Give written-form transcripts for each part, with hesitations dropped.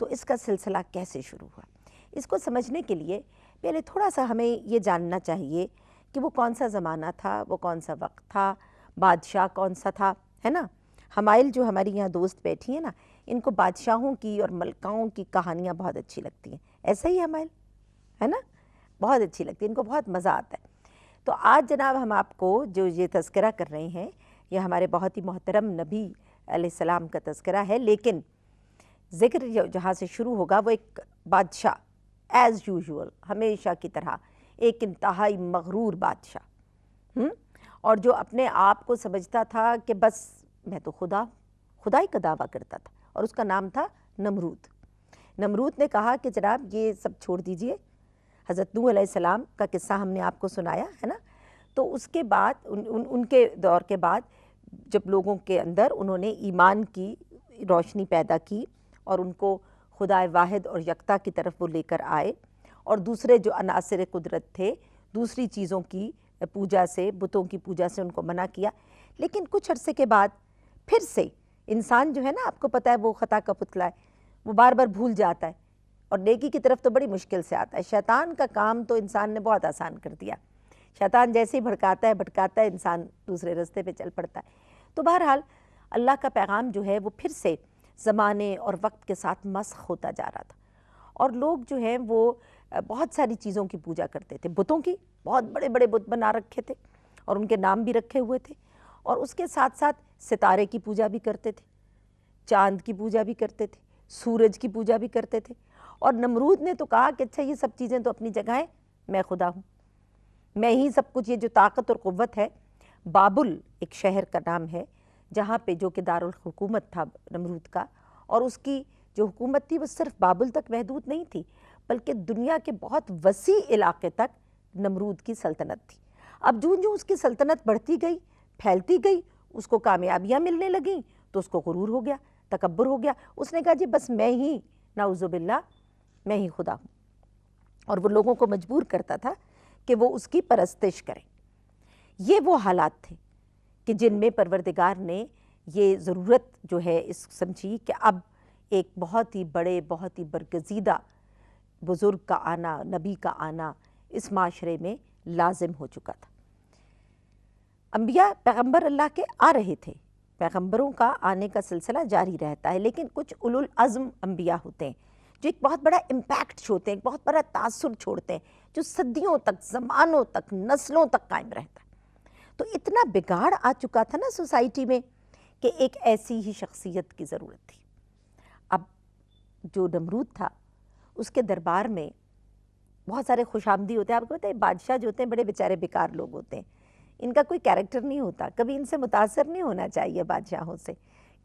تو اس کا سلسلہ کیسے شروع ہوا؟ اس کو سمجھنے کے لیے پہلے تھوڑا سا ہمیں یہ جاننا چاہیے کہ وہ کون سا زمانہ تھا، وہ کون سا وقت تھا، بادشاہ کون سا تھا، ہے نا؟ حمائل جو ہماری یہاں دوست بیٹھی ہیں نا، ان کو بادشاہوں کی اور ملکاؤں کی کہانیاں بہت اچھی لگتی ہیں، ایسا ہی حمائل ہے نا، بہت اچھی لگتی ہے، ان کو بہت مزہ آتا ہے۔ تو آج جناب ہم آپ کو جو یہ تذکرہ کر رہے ہیں یہ ہمارے بہت ہی محترم نبی علیہ السلام کا تذکرہ ہے، لیکن ذکر جہاں سے شروع ہوگا وہ ایک بادشاہ ایز یوزول، ہمیشہ کی طرح ایک انتہائی مغرور بادشاہ، اور جو اپنے آپ کو سمجھتا تھا کہ بس میں تو خدائی کا دعویٰ کرتا تھا، اور اس کا نام تھا نمرود۔ نمرود نے کہا کہ جناب یہ سب چھوڑ دیجئے، حضرت نوح علیہ السلام کا قصہ ہم نے آپ کو سنایا ہے نا، تو اس کے بعد ان کے دور کے بعد جب لوگوں کے اندر انہوں نے ایمان کی روشنی پیدا کی اور ان کو خدائے واحد اور یکتا کی طرف وہ لے کر آئے، اور دوسرے جو عناصر قدرت تھے دوسری چیزوں کی پوجا سے، بتوں کی پوجا سے ان کو منع کیا، لیکن کچھ عرصے کے بعد پھر سے انسان جو ہے نا، آپ کو پتہ ہے وہ خطا کا پتلا ہے، وہ بار بار بھول جاتا ہے اور نیکی کی طرف تو بڑی مشکل سے آتا ہے۔ شیطان کا کام تو انسان نے بہت آسان کر دیا، شیطان جیسے ہی بھٹکاتا ہے انسان دوسرے راستے پہ چل پڑتا ہے۔ تو بہرحال اللہ کا پیغام جو ہے وہ پھر سے زمانے اور وقت کے ساتھ مسخ ہوتا جا رہا تھا، اور لوگ جو ہیں وہ بہت ساری چیزوں کی پوجا کرتے تھے، بتوں کی، بہت بڑے بڑے بت بنا رکھے تھے اور ان کے نام بھی رکھے ہوئے تھے، اور اس کے ساتھ ساتھ ستارے کی پوجا بھی کرتے تھے، چاند کی پوجا بھی کرتے تھے، سورج کی پوجا بھی کرتے تھے۔ اور نمرود نے تو کہا کہ اچھا یہ سب چیزیں تو اپنی جگہ ہیں، میں خدا ہوں، میں ہی سب کچھ، یہ جو طاقت اور قوت ہے۔ بابل ایک شہر کا نام ہے جہاں پہ جو کہ دارالحکومت تھا نمرود کا، اور اس کی جو حکومت تھی وہ صرف بابل تک محدود نہیں تھی بلکہ دنیا کے بہت وسیع علاقے تک نمرود کی سلطنت تھی۔ اب جو اس کی سلطنت بڑھتی گئی، پھیلتی گئی، اس کو کامیابیاں ملنے لگیں تو اس کو غرور ہو گیا، تکبر ہو گیا، اس نے کہا جی بس میں ہی، نعوذ باللہ، میں ہی خدا ہوں، اور وہ لوگوں کو مجبور کرتا تھا کہ وہ اس کی پرستش کریں۔ یہ وہ حالات تھے کہ جن میں پروردگار نے یہ ضرورت جو ہے اس سمجھی کہ اب ایک بہت ہی بڑے، بہت ہی برگزیدہ بزرگ کا آنا، نبی کا آنا اس معاشرے میں لازم ہو چکا تھا۔ انبیاء پیغمبر اللہ کے آ رہے تھے، پیغمبروں کا آنے کا سلسلہ جاری رہتا ہے، لیکن کچھ اولو العزم انبیاء ہوتے ہیں جو ایک بہت بڑا امپیکٹ چھوڑتے ہیں، ایک بہت بڑا تاثر چھوڑتے ہیں، جو صدیوں تک، زمانوں تک، نسلوں تک قائم رہتا ہے۔ تو اتنا بگاڑ آ چکا تھا نا سوسائٹی میں کہ ایک ایسی ہی شخصیت کی ضرورت تھی۔ اب جو نمرود تھا اس کے دربار میں بہت سارے خوش آمدی ہوتے ہیں، آپ کو پتہ ہے بادشاہ جو ہوتے ہیں بڑے بیچارے بیکار لوگ ہوتے ہیں، ان کا کوئی کیریکٹر نہیں ہوتا، کبھی ان سے متاثر نہیں ہونا چاہیے بادشاہوں سے۔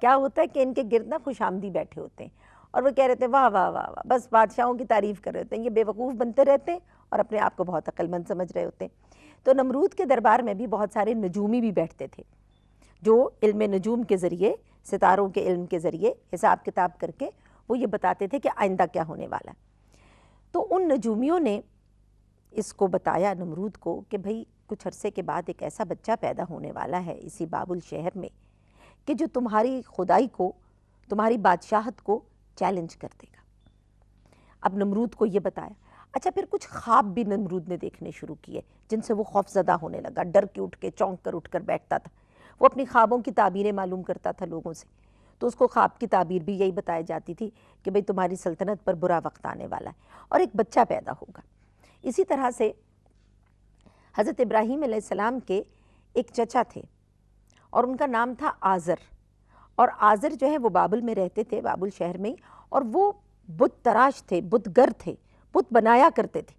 کیا ہوتا ہے کہ ان کے گرد نا خوش آمدی بیٹھے ہوتے ہیں اور وہ کہہ رہے تھے واہ واہ واہ واہ، بس بادشاہوں کی تعریف کر رہے ہوتے ہیں، یہ بے وقوف بنتے رہتے ہیں اور اپنے آپ کو بہت عقل مند سمجھ رہے ہوتے ہیں۔ تو نمرود کے دربار میں بھی بہت سارے نجومی بھی بیٹھتے تھے جو علم نجوم کے ذریعے، ستاروں کے علم کے ذریعے حساب کتاب کر کے وہ یہ بتاتے تھے کہ آئندہ کیا ہونے والا۔ تو ان نجومیوں نے اس کو بتایا نمرود کو کہ بھئی کچھ عرصے کے بعد ایک ایسا بچہ پیدا ہونے والا ہے اسی بابل شہر میں کہ جو تمہاری خدائی کو، تمہاری بادشاہت کو چیلنج کر دے گا۔ اب نمرود کو یہ بتایا۔ اچھا پھر کچھ خواب بھی نمرود نے دیکھنے شروع کیے جن سے وہ خوف زدہ ہونے لگا، ڈر کے اٹھ کے، چونک کر اٹھ کر بیٹھتا تھا۔ وہ اپنی خوابوں کی تعبیریں معلوم کرتا تھا لوگوں سے، تو اس کو خواب کی تعبیر بھی یہی بتائی جاتی تھی کہ بھئی تمہاری سلطنت پر برا وقت آنے والا ہے اور ایک بچہ پیدا ہوگا۔ اسی طرح سے حضرت ابراہیم علیہ السلام کے ایک چچا تھے اور ان کا نام تھا آزر، اور آزر جو ہے وہ بابل میں رہتے تھے، بابل شہر میں ہی، اور وہ بت تراش تھے، بت گر تھے، بت بنایا کرتے تھے۔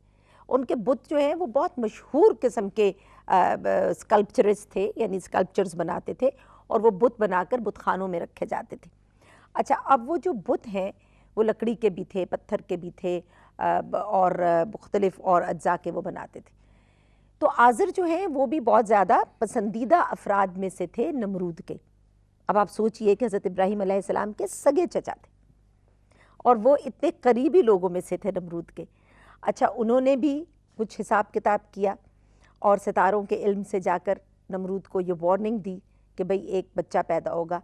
ان کے بت جو ہیں وہ بہت مشہور قسم کے اسکلپچرز تھے، یعنی اسکلپچرز بناتے تھے اور وہ بت بنا کر بت خانوں میں رکھے جاتے تھے۔ اچھا اب وہ جو بت ہیں وہ لکڑی کے بھی تھے، پتھر کے بھی تھے، اور مختلف اور اجزاء کے وہ بناتے تھے۔ تو آزر جو ہیں وہ بھی بہت زیادہ پسندیدہ افراد میں سے تھے نمرود کے۔ اب آپ سوچئے کہ حضرت ابراہیم علیہ السلام کے سگے چچا تھے اور وہ اتنے قریبی لوگوں میں سے تھے نمرود کے۔ اچھا انہوں نے بھی کچھ حساب کتاب کیا اور ستاروں کے علم سے جا کر نمرود کو یہ وارننگ دی کہ بھئی ایک بچہ پیدا ہوگا،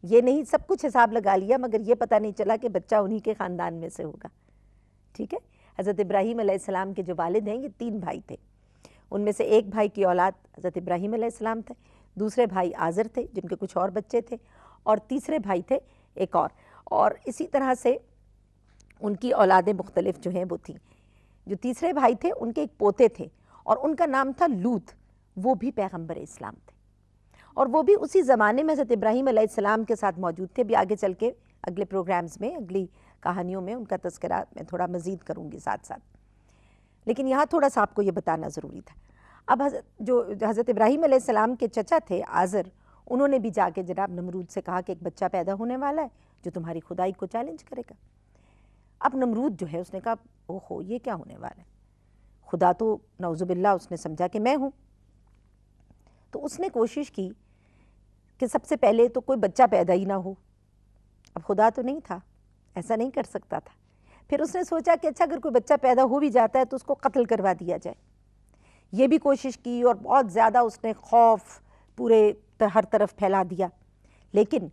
یہ نہیں سب کچھ حساب لگا لیا مگر یہ پتہ نہیں چلا کہ بچہ انہی کے خاندان میں سے ہوگا. ٹھیک ہے. حضرت ابراہیم علیہ السلام کے جو والد ہیں یہ 3 بھائی تھے. ان میں سے ایک بھائی کی اولاد حضرت ابراہیم علیہ السلام تھے, دوسرے بھائی آزر تھے جن کے کچھ اور بچے تھے, اور تیسرے بھائی تھے ایک اور اسی طرح سے ان کی اولادیں مختلف جو ہیں وہ تھیں. جو تیسرے بھائی تھے ان کے ایک پوتے تھے اور ان کا نام تھا لوط, وہ بھی پیغمبر اسلام تھے, اور وہ بھی اسی زمانے میں حضرت ابراہیم علیہ السلام کے ساتھ موجود تھے. بھی آگے چل کے اگلے پروگرامز میں, اگلی کہانیوں میں ان کا تذکرہ میں تھوڑا مزید کروں گی ساتھ ساتھ, لیکن یہاں تھوڑا سا آپ کو یہ بتانا ضروری تھا. اب جو حضرت ابراہیم علیہ السلام کے چچا تھے آزر, انہوں نے بھی جا کے جناب نمرود سے کہا کہ ایک بچہ پیدا ہونے والا ہے جو تمہاری خدائی کو چیلنج کرے گا. اب نمرود جو ہے اس نے کہا اوہو یہ کیا ہونے والا ہے, خدا تو نعوذ باللہ اس نے سمجھا کہ میں ہوں. تو اس نے کوشش کی کہ سب سے پہلے تو کوئی بچہ پیدا ہی نہ ہو. اب خدا تو نہیں تھا, ایسا نہیں کر سکتا تھا. پھر اس نے سوچا کہ اچھا اگر کوئی بچہ پیدا ہو بھی جاتا ہے تو اس کو قتل کروا دیا جائے. یہ بھی کوشش کی اور بہت زیادہ اس نے خوف پورے ہر طرف پھیلا دیا. لیکن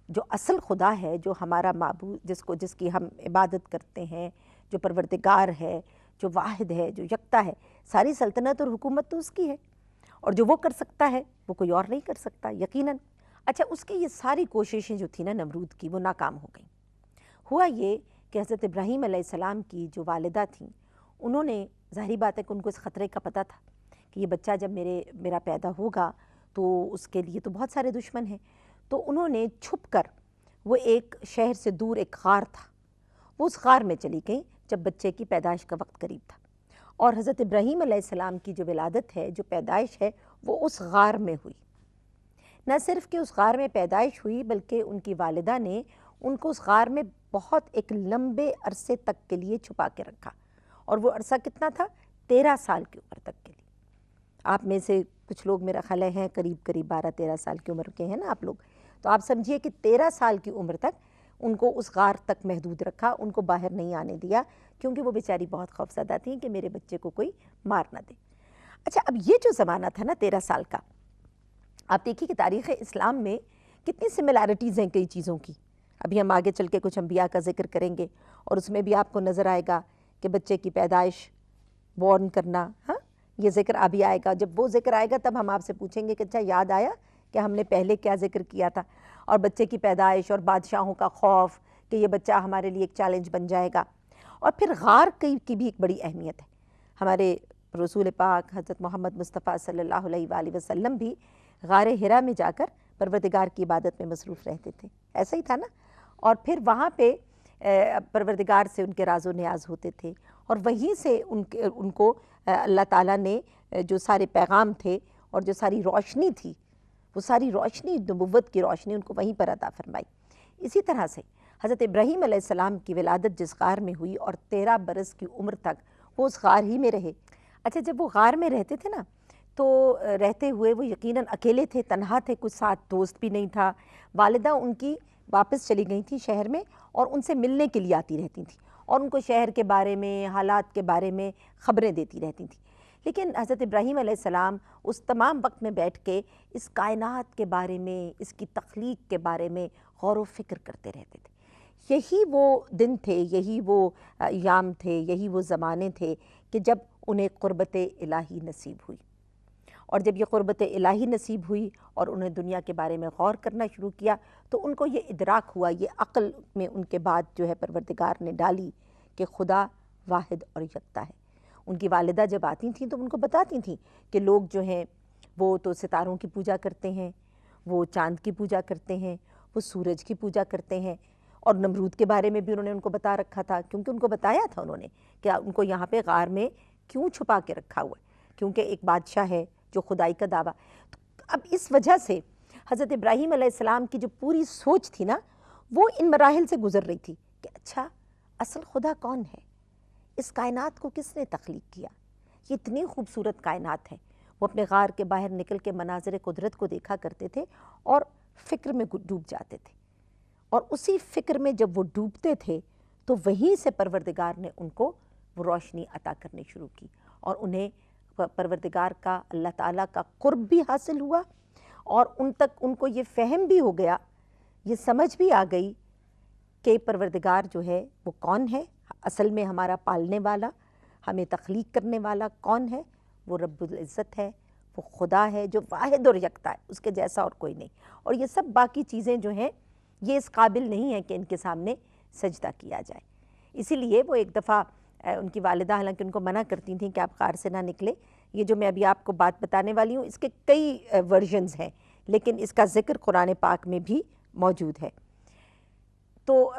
جو اصل خدا ہے, جو ہمارا معبود, جس کی ہم عبادت کرتے ہیں, جو پروردگار ہے, جو واحد ہے, جو یکتا ہے, ساری سلطنت اور حکومت تو اس کی ہے, اور جو وہ کر سکتا ہے وہ کوئی اور نہیں کر سکتا یقیناً. اچھا اس کی یہ ساری کوششیں جو تھی نا نمرود کی, وہ ناکام ہو گئیں. ہوا یہ کہ حضرت ابراہیم علیہ السلام کی جو والدہ تھیں, انہوں نے, ظاہری بات ہے کہ ان کو اس خطرے کا پتہ تھا کہ یہ بچہ جب میرا پیدا ہوگا تو اس کے لیے تو بہت سارے دشمن ہیں. تو انہوں نے چھپ کر, وہ ایک شہر سے دور ایک غار تھا, وہ اس غار میں چلی گئیں جب بچے کی پیدائش کا وقت قریب تھا. اور حضرت ابراہیم علیہ السلام کی جو ولادت ہے, جو پیدائش ہے, وہ اس غار میں ہوئی. نہ صرف کہ اس غار میں پیدائش ہوئی بلکہ ان کی والدہ نے ان کو اس غار میں بہت ایک لمبے عرصے تک کے لیے چھپا کے رکھا. اور وہ عرصہ کتنا تھا؟ 13 سال کی عمر تک کے لیے. آپ میں سے کچھ لوگ میرا خیال ہیں قریب 12-13 سال کی عمر کے ہیں نا آپ لوگ, تو آپ سمجھیے کہ 13 سال کی عمر تک ان کو اس غار تک محدود رکھا, ان کو باہر نہیں آنے دیا, کیونکہ وہ بیچاری بہت خوفزدہ تھیں کہ میرے بچے کو کوئی مار نہ دے. اچھا اب یہ جو زمانہ تھا نا 13 سال کا, آپ دیکھیے کہ تاریخ اسلام میں کتنی سملیرٹیز ہیں کئی چیزوں کی. ابھی ہم آگے چل کے کچھ انبیاء کا ذکر کریں گے اور اس میں بھی آپ کو نظر آئے گا کہ بچے کی پیدائش, بورن کرنا, ہاں یہ ذکر ابھی آئے گا. جب وہ ذکر آئے گا تب ہم آپ سے پوچھیں گے کہ اچھا یاد آیا کہ ہم نے پہلے کیا ذکر کیا تھا. اور بچے کی پیدائش اور بادشاہوں کا خوف کہ یہ بچہ ہمارے لیے ایک چیلنج بن جائے گا. اور پھر غار کی بھی ایک بڑی اہمیت ہے. ہمارے رسول پاک حضرت محمد مصطفیٰ صلی اللہ علیہ وآلہ وسلم بھی غار حرا میں جا کر پروردگار کی عبادت میں مصروف رہتے تھے, ایسا ہی تھا نا. اور پھر وہاں پہ پروردگار سے ان کے راز و نیاز ہوتے تھے, اور وہیں سے ان کو اللہ تعالیٰ نے جو سارے پیغام تھے اور جو ساری روشنی تھی, وہ ساری روشنی, نبوت کی روشنی ان کو وہیں پر عطا فرمائی. اسی طرح سے حضرت ابراہیم علیہ السلام کی ولادت جس غار میں ہوئی اور 13 برس کی عمر تک وہ اس غار ہی میں رہے. اچھا جب وہ غار میں رہتے تھے نا, تو رہتے ہوئے وہ یقیناً اکیلے تھے, تنہا تھے, کچھ ساتھ دوست بھی نہیں تھا. والدہ ان کی واپس چلی گئی تھی شہر میں, اور ان سے ملنے کے لیے آتی رہتی تھیں, اور ان کو شہر کے بارے میں, حالات کے بارے میں خبریں دیتی رہتی تھیں. لیکن حضرت ابراہیم علیہ السلام اس تمام وقت میں بیٹھ کے اس کائنات کے بارے میں, اس کی تخلیق کے بارے میں غور و فکر کرتے رہتے تھے. یہی وہ دن تھے, یہی وہ ایام تھے, یہی وہ زمانے تھے کہ جب انہیں قربت الہی نصیب ہوئی. اور جب یہ قربت الہی نصیب ہوئی اور انہیں دنیا کے بارے میں غور کرنا شروع کیا, تو ان کو یہ ادراک ہوا, یہ عقل میں ان کے بعد جو ہے پروردگار نے ڈالی کہ خدا واحد اور یکتا ہے. ان کی والدہ جب آتی تھیں تو ان کو بتاتی تھیں کہ لوگ جو ہیں وہ تو ستاروں کی پوجا کرتے ہیں, وہ چاند کی پوجا کرتے ہیں, وہ سورج کی پوجا کرتے ہیں. اور نمرود کے بارے میں بھی انہوں نے ان کو بتا رکھا تھا, کیونکہ ان کو بتایا تھا انہوں نے کہ ان کو یہاں پہ غار میں کیوں چھپا کے رکھا ہوا ہے, کیونکہ ایک بادشاہ ہے جو خدائی کا دعویٰ. اب اس وجہ سے حضرت ابراہیم علیہ السلام کی جو پوری سوچ تھی نا, وہ ان مراحل سے گزر رہی تھی کہ اچھا اصل خدا کون ہے, اس کائنات کو کس نے تخلیق کیا, یہ اتنی خوبصورت کائنات ہے. وہ اپنے غار کے باہر نکل کے مناظر قدرت کو دیکھا کرتے تھے اور فکر میں ڈوب جاتے تھے, اور اسی فکر میں جب وہ ڈوبتے تھے تو وہیں سے پروردگار نے ان کو وہ روشنی عطا کرنی شروع کی, اور انہیں پروردگار کا, اللہ تعالیٰ کا قرب بھی حاصل ہوا, اور ان تک ان کو یہ فہم بھی ہو گیا یہ سمجھ بھی آ گئی کہ پروردگار جو ہے وہ کون ہے، اصل میں ہمارا پالنے والا، ہمیں تخلیق کرنے والا کون ہے، وہ رب العزت ہے، وہ خدا ہے جو واحد اور یکتا ہے، اس کے جیسا اور کوئی نہیں، اور یہ سب باقی چیزیں جو ہیں یہ اس قابل نہیں ہیں کہ ان کے سامنے سجدہ کیا جائے۔ اسی لیے وہ ایک دفعہ ان کی والدہ حالانکہ ان کو منع کرتی تھیں کہ آپ غار سے نہ نکلے، یہ جو میں ابھی آپ کو بات بتانے والی ہوں اس کے کئی ورژنز ہیں، لیکن اس کا ذکر قرآن پاک میں بھی موجود ہے۔ تو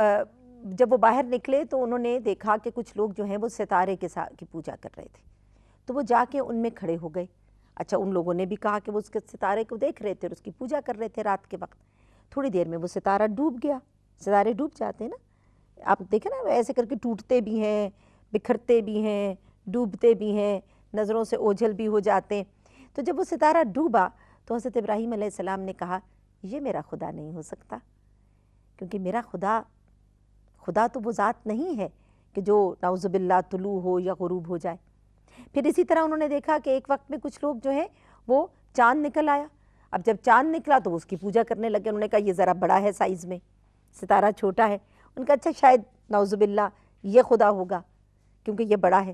جب وہ باہر نکلے تو انہوں نے دیکھا کہ کچھ لوگ جو ہیں وہ ستارے کی پوجا کر رہے تھے، تو وہ جا کے ان میں کھڑے ہو گئے۔ اچھا، ان لوگوں نے بھی کہا کہ وہ اس کے ستارے کو دیکھ رہے تھے اور اس کی پوجا کر رہے تھے رات کے وقت۔ تھوڑی دیر میں وہ ستارہ ڈوب گیا، ستارے ڈوب جاتے ہیں نا، آپ دیکھیں نا ایسے کر کے ٹوٹتے بھی ہیں، بکھرتے بھی ہیں، ڈوبتے بھی ہیں، نظروں سے اوجھل بھی ہو جاتے ہیں۔ تو جب وہ ستارہ ڈوبا تو حضرت ابراہیم علیہ السلام نے کہا یہ میرا خدا نہیں ہو سکتا، کیونکہ میرا خدا تو وہ ذات نہیں ہے کہ جو نعوذ باللہ طلوع ہو یا غروب ہو جائے۔ پھر اسی طرح انہوں نے دیکھا کہ ایک وقت میں کچھ لوگ جو ہیں وہ چاند نکل آیا، اب جب چاند نکلا تو اس کی پوجا کرنے لگے۔ انہوں نے کہا یہ ذرا بڑا ہے سائز میں، ستارہ چھوٹا ہے۔ ان کا اچھا شاید نعوذ باللہ یہ خدا ہوگا کیونکہ یہ بڑا ہے۔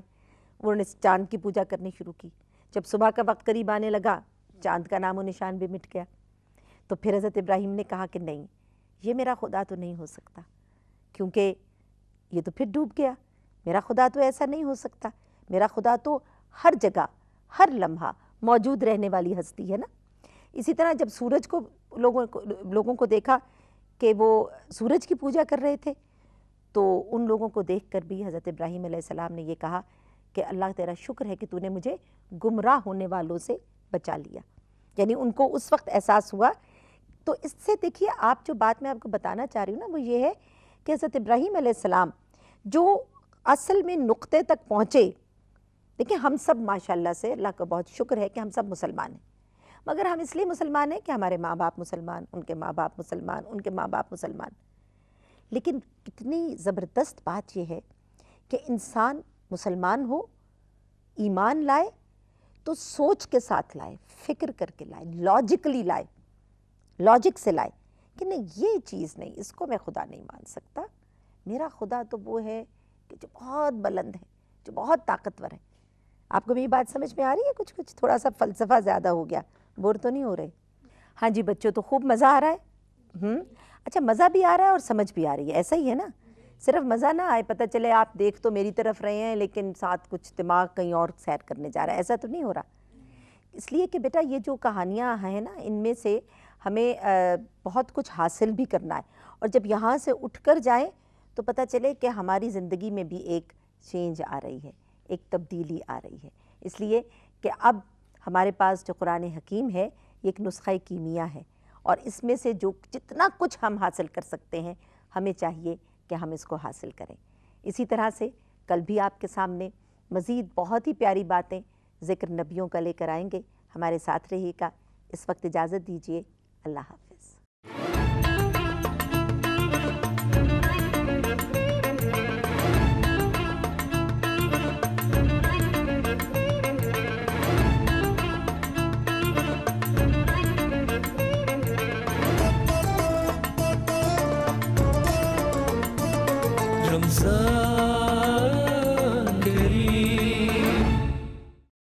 انہوں نے چاند کی پوجا کرنی شروع کی۔ جب صبح کا وقت قریب آنے لگا چاند کا نام و نشان بھی مٹ گیا۔ تو پھر حضرت ابراہیم نے کہا کہ نہیں، یہ میرا خدا تو نہیں ہو سکتا، کیونکہ یہ تو پھر ڈوب گیا، میرا خدا تو ایسا نہیں ہو سکتا، میرا خدا تو ہر جگہ ہر لمحہ موجود رہنے والی ہستی ہے نا۔ اسی طرح جب سورج کو لوگوں کو دیکھا کہ وہ سورج کی پوجا کر رہے تھے، تو ان لوگوں کو دیکھ کر بھی حضرت ابراہیم علیہ السلام نے یہ کہا کہ اللہ تیرا شکر ہے کہ تو نے مجھے گمراہ ہونے والوں سے بچا لیا۔ یعنی ان کو اس وقت احساس ہوا۔ تو اس سے دیکھیے آپ جو بات میں آپ کو بتانا چاہ رہی ہوں نا وہ یہ ہے کہ حضرت ابراہیم علیہ السلام جو اصل میں نقطے تک پہنچے، دیکھیں ہم سب ماشاءاللہ سے اللہ کا بہت شکر ہے کہ ہم سب مسلمان ہیں، مگر ہم اس لیے مسلمان ہیں کہ ہمارے ماں باپ مسلمان، ان کے ماں باپ مسلمان، ان کے ماں باپ مسلمان۔ لیکن کتنی زبردست بات یہ ہے کہ انسان مسلمان ہو، ایمان لائے تو سوچ کے ساتھ لائے، فکر کر کے لائے، لاجکلی لائے، لاجک سے لائے کہ نہیں یہ چیز نہیں، اس کو میں خدا نہیں مان سکتا، میرا خدا تو وہ ہے کہ جو بہت بلند ہے، جو بہت طاقتور ہے۔ آپ کو بھی یہ بات سمجھ میں آ رہی ہے؟ کچھ تھوڑا سا فلسفہ زیادہ ہو گیا، بور تو نہیں ہو رہے؟ ہاں جی بچوں، تو خوب مزہ آ رہا ہے؟ اچھا، مزہ بھی آ رہا ہے اور سمجھ بھی آ رہی ہے، ایسا ہی ہے نا؟ صرف مزہ نہ آئے، پتہ چلے آپ دیکھ تو میری طرف رہے ہیں لیکن ساتھ کچھ دماغ کہیں اور سیر کرنے جا رہا ہے، ایسا تو نہیں ہو رہا؟ اس لیے کہ بیٹا یہ جو کہانیاں ہیں نا ان میں سے ہمیں بہت کچھ حاصل بھی کرنا ہے، اور جب یہاں سے اٹھ کر جائیں تو پتہ چلے کہ ہماری زندگی میں بھی ایک چینج آ رہی ہے، ایک تبدیلی آ رہی ہے۔ اس لیے کہ اب ہمارے پاس جو قرآن حکیم ہے یہ ایک نسخہ کیمیا ہے، اور اس میں سے جتنا کچھ ہم حاصل کر سکتے ہیں ہمیں چاہیے کہ ہم اس کو حاصل کریں۔ اسی طرح سے کل بھی آپ کے سامنے مزید بہت ہی پیاری باتیں ذکر نبیوں کا لے کر آئیں گے، ہمارے ساتھ رہیے گا۔ اس وقت اجازت دیجیے، اللہ حافظ۔ رمضان